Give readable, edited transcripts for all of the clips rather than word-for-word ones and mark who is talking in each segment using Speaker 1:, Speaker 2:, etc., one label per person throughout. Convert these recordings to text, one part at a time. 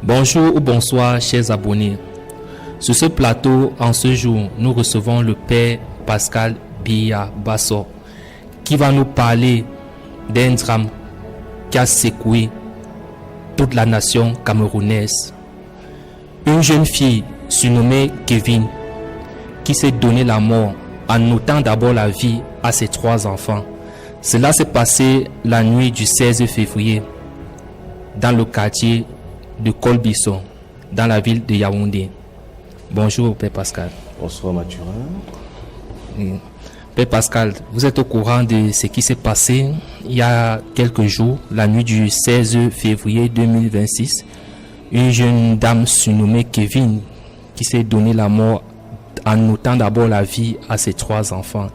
Speaker 1: Bonjour ou bonsoir, chers abonnés. Sur ce plateau, en ce jour, nous recevons le Père Pascal Biya Basso, qui va nous parler d'un drame qui a secoué toute la nation camerounaise. Une jeune fille surnommée Kevin, qui s'est donné la mort en ôtant d'abord la vie à ses 3 enfants. Cela s'est passé la nuit du 16 février dans le quartier de Colbisson, dans la ville de Yaoundé. Bonjour Père Pascal.
Speaker 2: Bonsoir Mathurin.
Speaker 1: Père Pascal, vous êtes au courant de ce qui s'est passé il y a quelques jours, la nuit du 16 février 2026. Une jeune dame surnommée Kevin qui s'est donné la mort en ôtant d'abord la vie à ses 3 enfants.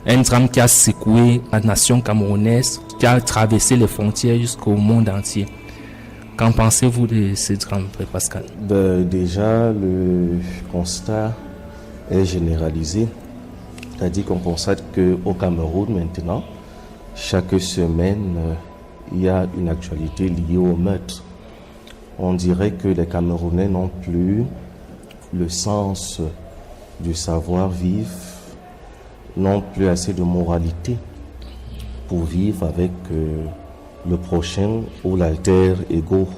Speaker 1: Un drame qui a secoué la nation camerounaise, qui a traversé les frontières jusqu'au monde entier. Qu'en pensez-vous de ce drame, Père Pascal?
Speaker 2: Déjà, le constat est généralisé. C'est-à-dire qu'on constate qu'au Cameroun, maintenant, chaque semaine, il y a une actualité liée au meurtre. On dirait que les Camerounais n'ont plus le sens du savoir-vivre, n'ont plus assez de moralité pour vivre avec le prochain ou l'alter ego.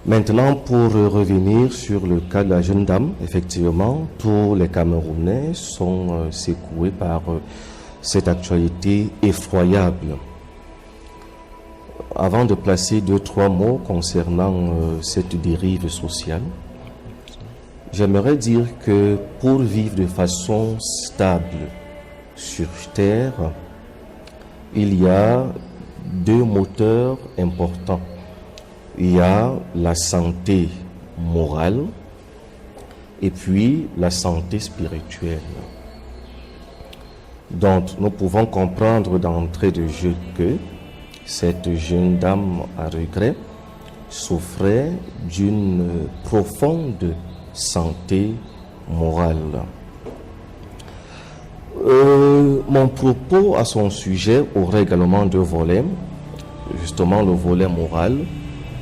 Speaker 2: Maintenant, pour revenir sur le cas de la jeune dame, effectivement, tous les Camerounais sont secoués par cette actualité effroyable. Avant de placer 2-3 mots concernant cette dérive sociale, j'aimerais dire que pour vivre de façon stable sur Terre, il y a 2 moteurs importants. Il y a la santé morale et puis la santé spirituelle. Donc nous pouvons comprendre d'entrée de jeu que cette jeune dame à regret souffrait d'une profonde santé morale. Mon propos à son sujet aurait également 2 volets, justement le volet moral,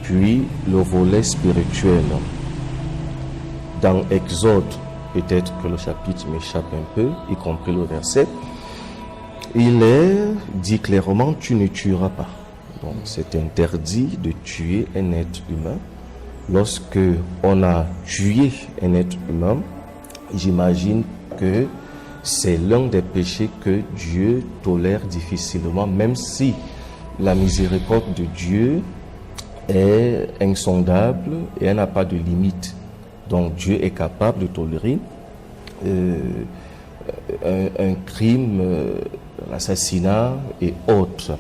Speaker 2: puis le volet spirituel. Dans Exode, peut-être que le chapitre m'échappe un peu, y compris le verset, il est dit clairement « tu ne tueras pas ». Donc c'est interdit de tuer un être humain. Lorsque on a tué un être humain, j'imagine que c'est l'un des péchés que Dieu tolère difficilement, même si la miséricorde de Dieu est insondable et elle n'a pas de limite. Donc Dieu est capable de tolérer un crime, l'assassinat et autres.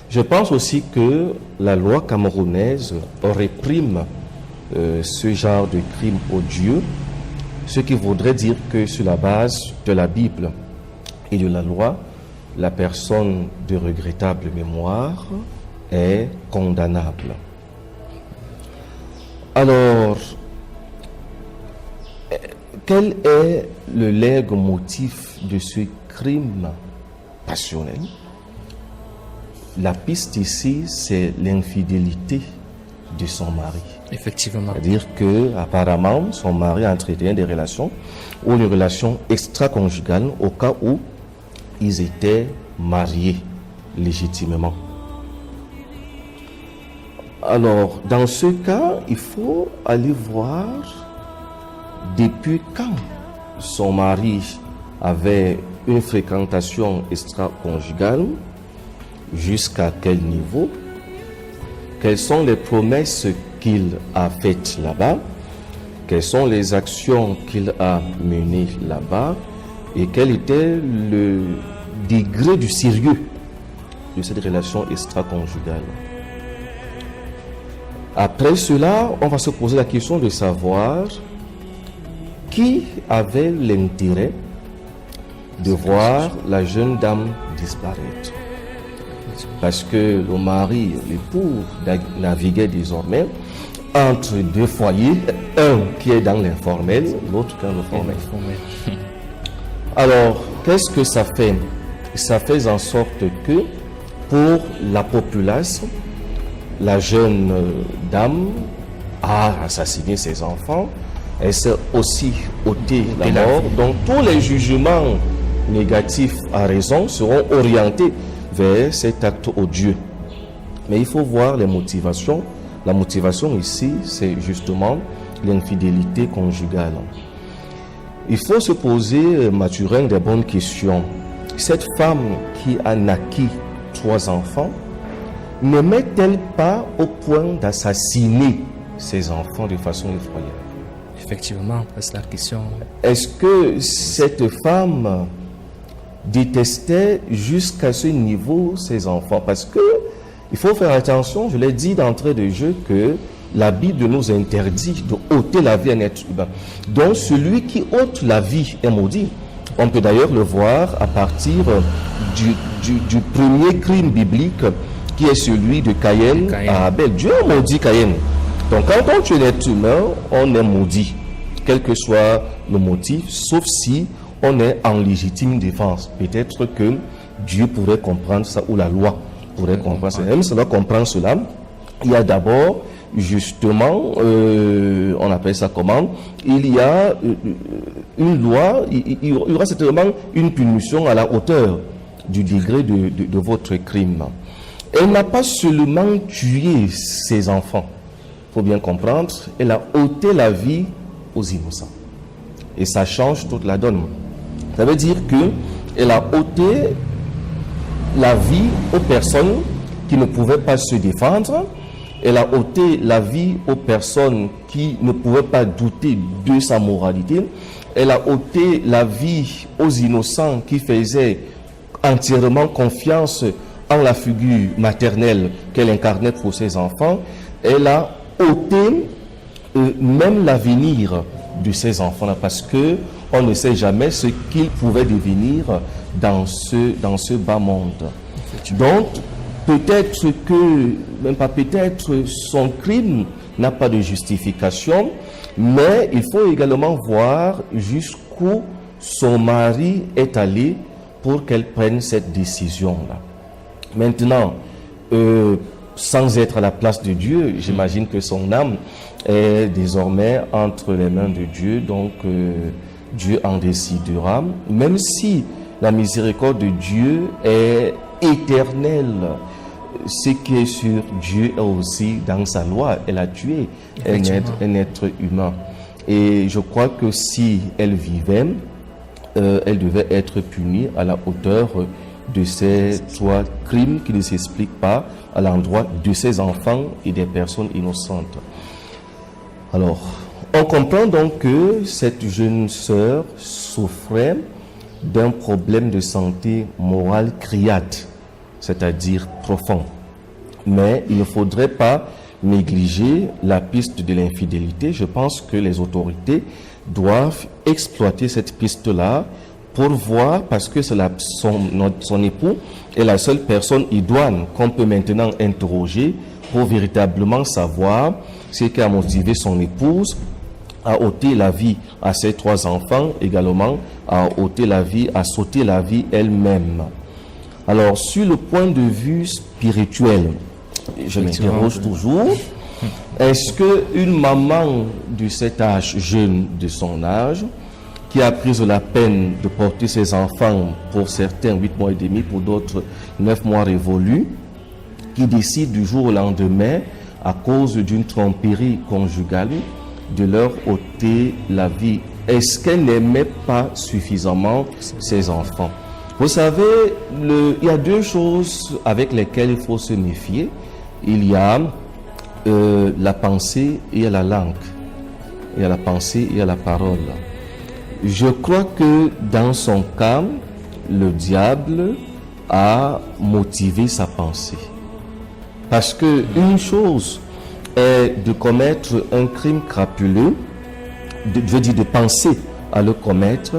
Speaker 2: Je pense aussi que la loi camerounaise réprime ce genre de crime odieux, ce qui voudrait dire que sur la base de la Bible et de la loi, la personne de regrettable mémoire est condamnable. Alors, quel est le leitmotiv de ce crime passionnel? La piste ici, c'est l'infidélité de son mari.
Speaker 1: Effectivement.
Speaker 2: C'est-à-dire que apparemment son mari a entretenu des relations ou une relation extra-conjugale au cas où ils étaient mariés légitimement. Alors, dans ce cas, il faut aller voir depuis quand son mari avait une fréquentation extra-conjugale, jusqu'à quel niveau, quelles sont les promesses qu'il a faites là-bas, quelles sont les actions qu'il a menées là-bas et quel était le degré du sérieux de cette relation extra-conjugale. Après cela, on va se poser la question de savoir qui avait l'intérêt de voir la jeune dame disparaître. Parce que le mari, l'époux, naviguait désormais entre deux foyers, un qui est dans l'informel, l'autre dans le formel. Alors, qu'est-ce que ça fait? Ça fait en sorte que pour la populace, la jeune dame a assassiné ses enfants, elle s'est aussi ôté la mort. Donc tous les jugements négatifs à raison seront orientés vers cet acte odieux. Mais il faut voir les motivations. La motivation ici, c'est justement l'infidélité conjugale. Il faut se poser, Mathurin, des bonnes questions. Cette femme qui a naquit 3 enfants, ne met-elle pas au point d'assassiner ses enfants de façon effroyable?
Speaker 1: Effectivement, c'est la question.
Speaker 2: Est-ce que cette femme détestait jusqu'à ce niveau ses enfants? Parce que il faut faire attention, je l'ai dit d'entrée de jeu, que la Bible nous interdit de ôter la vie à un être humain. Donc celui qui ôte la vie est maudit. On peut d'ailleurs le voir à partir du premier crime biblique qui est celui de Caïn à Abel. Dieu a maudit Caïn. Donc quand on tue un être humain, on est maudit, quel que soit le motif, sauf si on est en légitime défense. Peut-être que Dieu pourrait comprendre ça, ou la loi pourrait comprendre ça. Même si on doit comprendre cela, il y a d'abord, justement, on appelle ça comment? Il y a une loi, il y aura certainement une punition à la hauteur du degré de votre crime. Elle n'a pas seulement tué ses enfants, il faut bien comprendre, elle a ôté la vie aux innocents. Et ça change toute la donne. Ça veut dire qu'elle a ôté la vie aux personnes qui ne pouvaient pas se défendre. Elle a ôté la vie aux personnes qui ne pouvaient pas douter de sa moralité. Elle a ôté la vie aux innocents qui faisaient entièrement confiance en la figure maternelle qu'elle incarnait pour ses enfants. Elle a ôté même l'avenir de ses enfants, parce que on ne sait jamais ce qu'ils pouvaient devenir dans ce bas monde. Donc, peut-être que, même pas peut-être, son crime n'a pas de justification, mais il faut également voir jusqu'où son mari est allé pour qu'elle prenne cette décision-là. Maintenant, sans être à la place de Dieu, j'imagine que son âme est désormais entre les mains de Dieu, donc Dieu en décidera, même si la miséricorde de Dieu est éternelle. Ce qui est sur Dieu est aussi dans sa loi. Elle a tué un être humain. Et je crois que si elle vivait, elle devait être punie à la hauteur de ces 3 crimes qui ne s'expliquent pas à l'endroit de ses enfants et des personnes innocentes. Alors, on comprend donc que cette jeune sœur souffrait d'un problème de santé morale criade, c'est-à-dire profond. Mais il ne faudrait pas négliger la piste de l'infidélité. Je pense que les autorités doivent exploiter cette piste-là pour voir, parce que c'est son époux est la seule personne idoine qu'on peut maintenant interroger pour véritablement savoir ce qui a motivé son épouse a ôté la vie à ses 3 enfants, également a ôté la vie, a sauté la vie elle-même. Alors, sur le point de vue spirituel, je m'interroge toujours, est-ce qu'une maman de cet âge, jeune de son âge, qui a pris la peine de porter ses enfants, pour certains 8 mois et demi, pour d'autres 9 mois révolus, qui décide du jour au lendemain, à cause d'une tromperie conjugale, de leur ôter la vie, est-ce qu'elle n'aimait pas suffisamment ses enfants? Vous savez, il y a 2 choses avec lesquelles il faut se méfier. Il y a la pensée et la langue. Il y a la pensée et la parole. Je crois que dans son cas, le diable a motivé sa pensée. Parce que une chose est de commettre un crime crapuleux, de penser à le commettre.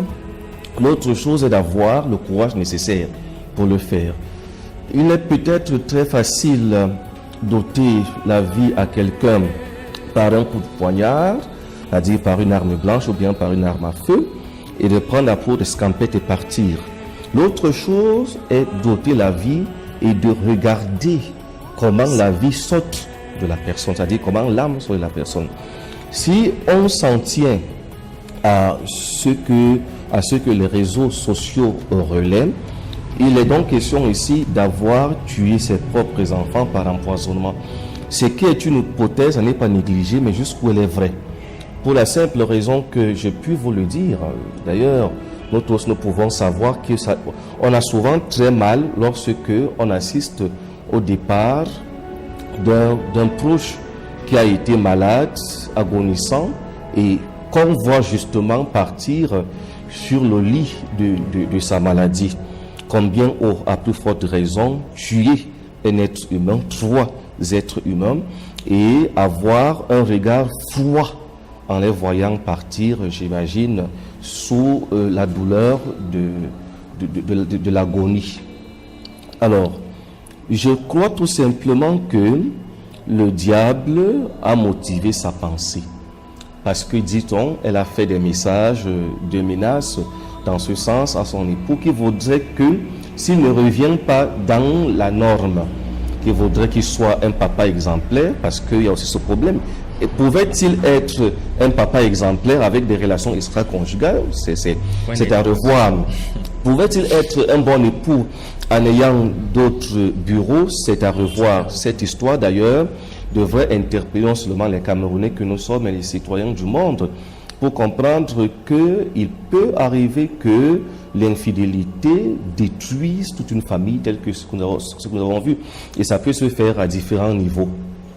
Speaker 2: L'autre chose est d'avoir le courage nécessaire pour le faire. Il est peut-être très facile d'ôter la vie à quelqu'un par un coup de poignard, c'est-à-dire par une arme blanche ou bien par une arme à feu, et de prendre la peau de scampette et partir. L'autre chose est d'ôter la vie et de regarder comment la vie saute de la personne, c'est-à-dire comment l'âme saute de la personne. Si on s'en tient à ce que les réseaux sociaux relaient, il est donc question ici d'avoir tué ses propres enfants par empoisonnement. Ce qui est une hypothèse à ne pas négliger, mais jusqu'où elle est vraie. Pour la simple raison que je puis vous le dire, d'ailleurs, nous tous nous pouvons savoir qu'on a souvent très mal lorsque on assiste au départ d'un proche qui a été malade, agonissant, et qu'on voit justement partir sur le lit de sa maladie. Combien à plus forte raison tuer un être humain, 3 êtres humains, et avoir un regard froid en les voyant partir, j'imagine, sous la douleur de l'agonie. Alors, je crois tout simplement que le diable a motivé sa pensée. Parce que, dit-on, elle a fait des messages de menaces dans ce sens à son époux, qui voudrait que, s'il ne revient pas dans la norme, qui voudrait qu'il soit un papa exemplaire, parce qu'il y a aussi ce problème. Et pouvait-il être un papa exemplaire avec des relations extra-conjugales? C'est à revoir. Pouvait-il être un bon époux en ayant d'autres bureaux? C'est à revoir. Cette histoire, d'ailleurs, devrait interpeller non seulement les Camerounais que nous sommes, mais les citoyens du monde, pour comprendre qu'il peut arriver que l'infidélité détruise toute une famille telle que ce que nous avons vu. Et ça peut se faire à différents niveaux.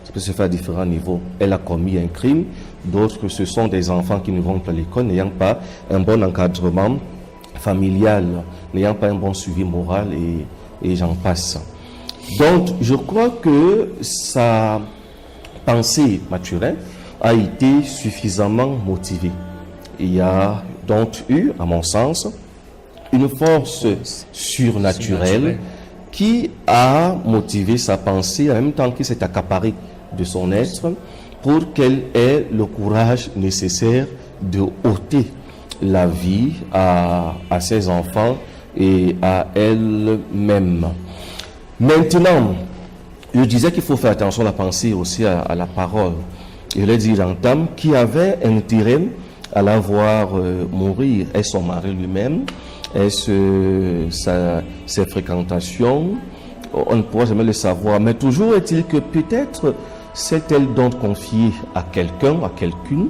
Speaker 2: Ça peut se faire à différents niveaux. Elle a commis un crime, d'autres ce sont des enfants qui ne vont pas à l'école, n'ayant pas un bon encadrement familial, n'ayant pas un bon suivi moral et j'en passe. Donc, je crois que sa pensée Mathurin a été suffisamment motivée. Il y a donc eu, à mon sens, une force surnaturelle qui a motivé sa pensée en même temps qu'il s'est accaparé de son être pour qu'elle ait le courage nécessaire de ôter la vie à ses enfants et à elle-même. Maintenant, je disais qu'il faut faire attention à la pensée aussi à la parole. Je l'ai dit d'entame, qui avait intérêt à la voir mourir. Est-ce son mari lui-même? Est-ce ses fréquentations? On ne pourra jamais le savoir. Mais toujours est-il que peut-être s'est-elle donc confiée à quelqu'un, à quelqu'une,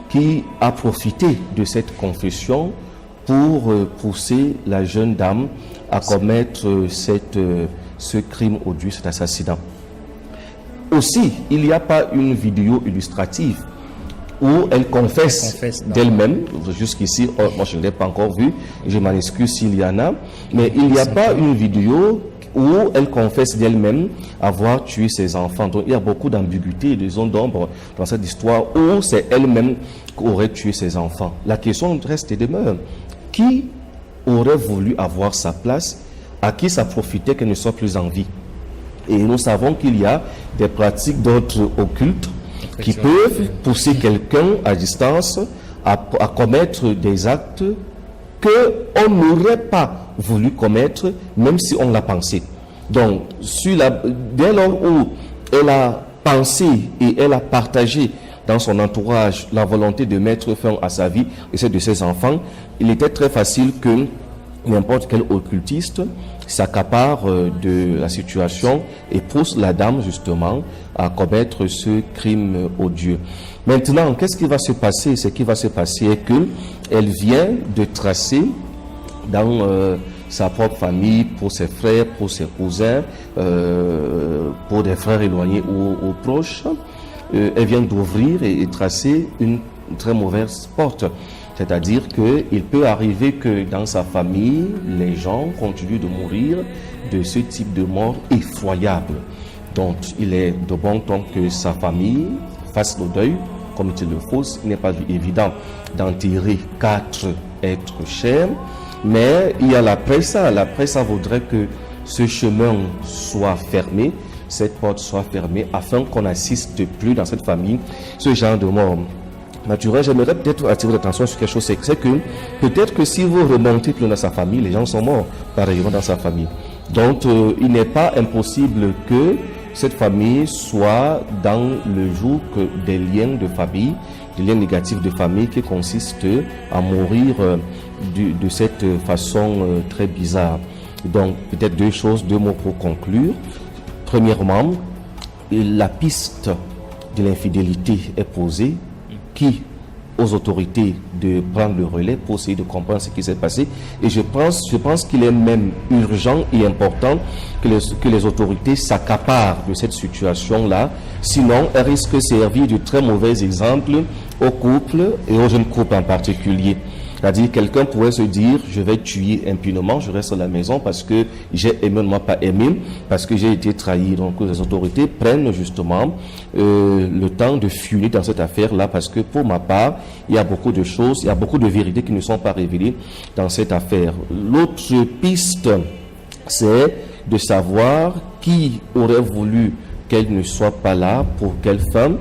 Speaker 2: qui a profité de cette confession pour pousser la jeune dame à commettre ce crime odieux, cet assassinat. Aussi, il n'y a pas une vidéo illustrative où elle confesse d'elle-même. Jusqu'ici, moi je ne l'ai pas encore vue, je m'en excuse s'il y en a, mais il n'y a pas une vidéo où elle confesse d'elle-même avoir tué ses enfants. Donc il y a beaucoup d'ambiguïté et de zones d'ombre dans cette histoire où c'est elle-même qui aurait tué ses enfants. La question reste et demeure. Qui aurait voulu avoir sa place? À qui ça profitait qu'elle ne soit plus en vie? Et nous savons qu'il y a des pratiques d'ordre occulte qui peuvent pousser quelqu'un à distance à commettre des actes qu'on n'aurait pas voulu commettre, même si on l'a pensé. Donc, dès lors où elle a pensé et elle a partagé dans son entourage la volonté de mettre fin à sa vie et celle de ses enfants, il était très facile que n'importe quel occultiste s'accapare de la situation et pousse la dame justement à commettre ce crime odieux. Maintenant, qu'est-ce qui va se passer? Ce qui va se passer est que elle vient de tracer dans sa propre famille, pour ses frères, pour ses cousins, pour des frères éloignés ou proches, elle vient d'ouvrir et tracer une très mauvaise porte. C'est-à-dire qu'il peut arriver que dans sa famille, les gens continuent de mourir de ce type de mort effroyable. Donc, il est de bon ton que sa famille fasse le deuil, comme il le faut. Il n'est pas évident d'enterrer 4 êtres chers, mais il y a l'après ça. L'après ça voudrait que ce chemin soit fermé, cette porte soit fermée, afin qu'on n'assiste plus dans cette famille ce genre de mort. Naturel, j'aimerais peut-être attirer l'attention sur quelque chose, c'est que peut-être que si vous remontez plus dans sa famille, les gens sont morts pareillement dans sa famille. Donc, il n'est pas impossible que cette famille soit dans le joug des liens de famille, des liens négatifs de famille qui consistent à mourir de cette façon très bizarre. Donc, peut-être 2 choses, 2 mots pour conclure. Premièrement, la piste de l'infidélité est posée, qui aux autorités de prendre le relais pour essayer de comprendre ce qui s'est passé. Et je pense qu'il est même urgent et important que les autorités s'accaparent de cette situation-là. Sinon, elle risque de servir de très mauvais exemple aux couples et aux jeunes couples en particulier. C'est-à-dire, quelqu'un pourrait se dire, je vais tuer impunément, je reste à la maison parce que j'ai aimé, moi pas aimé, parce que j'ai été trahi. Donc, les autorités prennent justement le temps de fuir dans cette affaire-là, parce que pour ma part, il y a beaucoup de choses, il y a beaucoup de vérités qui ne sont pas révélées dans cette affaire. L'autre piste, c'est de savoir qui aurait voulu qu'elle ne soit pas là, pour quelle femme.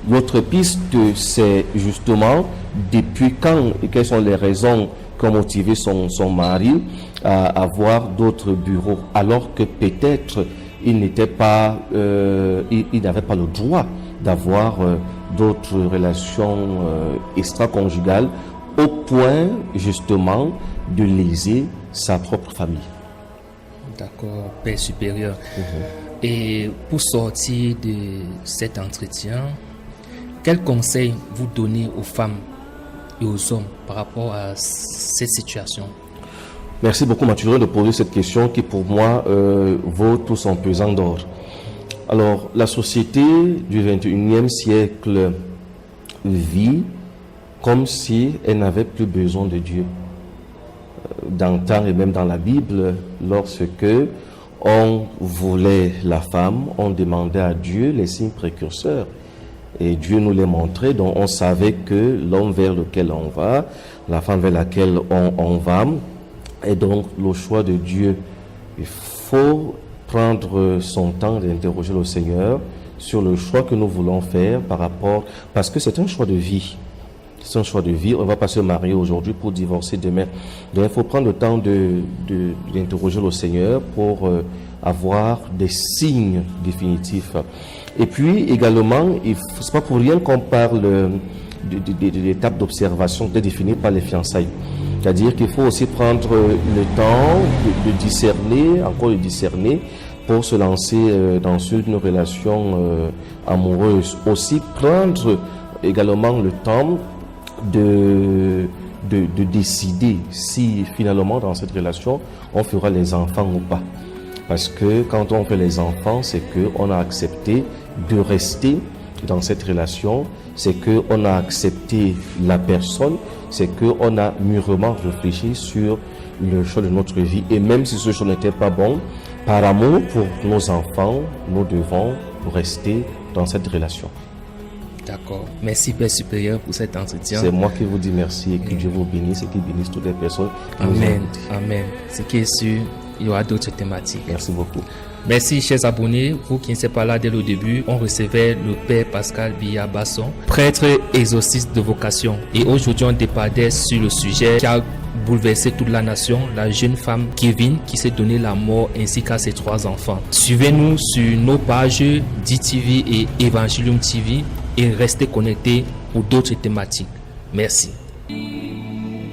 Speaker 2: L'autre piste, c'est justement depuis quand et quelles sont les raisons qui ont motivé son mari à avoir d'autres bureaux, alors que peut-être il n'était pas, il n'avait pas le droit d'avoir d'autres relations extra-conjugales au point justement de léser sa propre famille.
Speaker 1: D'accord, Père supérieur. Et pour sortir de cet entretien, quels conseils vous donnez aux femmes et aux hommes par rapport à cette situation?
Speaker 2: Merci beaucoup, Mathieu, de poser cette question qui, pour moi, vaut tout son pesant d'or. Alors, la société du 21e siècle vit comme si elle n'avait plus besoin de Dieu. Dans le temps et même dans la Bible, lorsque on voulait la femme, on demandait à Dieu les signes précurseurs. Et Dieu nous les montrait, donc on savait que l'homme vers lequel on va, la femme vers laquelle on va, et donc le choix de Dieu. Il faut prendre son temps d'interroger le Seigneur sur le choix que nous voulons faire parce que c'est un choix de vie. C'est un choix de vie. On ne va pas se marier aujourd'hui pour divorcer demain. Donc il faut prendre le temps d'interroger le Seigneur pour avoir des signes définitifs. Et puis également, c'est pas pour rien qu'on parle de l'étape d'observation définie par les fiançailles. C'est-à-dire qu'il faut aussi prendre le temps de discerner, encore de discerner, pour se lancer dans une relation amoureuse. Aussi prendre également le temps de décider si finalement dans cette relation on fera les enfants ou pas. Parce que quand on fait les enfants, c'est qu'on a accepté de rester dans cette relation, c'est qu'on a accepté la personne, c'est qu'on a mûrement réfléchi sur le choix de notre vie. Et même si ce choix n'était pas bon, par amour pour nos enfants, nous devons rester dans cette relation.
Speaker 1: D'accord. Merci, Père supérieur, pour cet entretien.
Speaker 2: C'est moi qui vous dis merci et que Dieu vous bénisse et qu'il bénisse toutes les personnes.
Speaker 1: Amen. Amen. Ce qui est sûr, il y aura d'autres thématiques.
Speaker 2: Merci beaucoup.
Speaker 1: Merci chers abonnés, vous qui n'étiez pas là dès le début, on recevait le Père Pascal Biya Basson, prêtre exorciste de vocation. Et aujourd'hui on débattait sur le sujet qui a bouleversé toute la nation, la jeune femme Kevin qui s'est donné la mort ainsi qu'à ses 3 enfants. Suivez-nous sur nos pages DTV et Evangelium TV et restez connectés pour d'autres thématiques. Merci.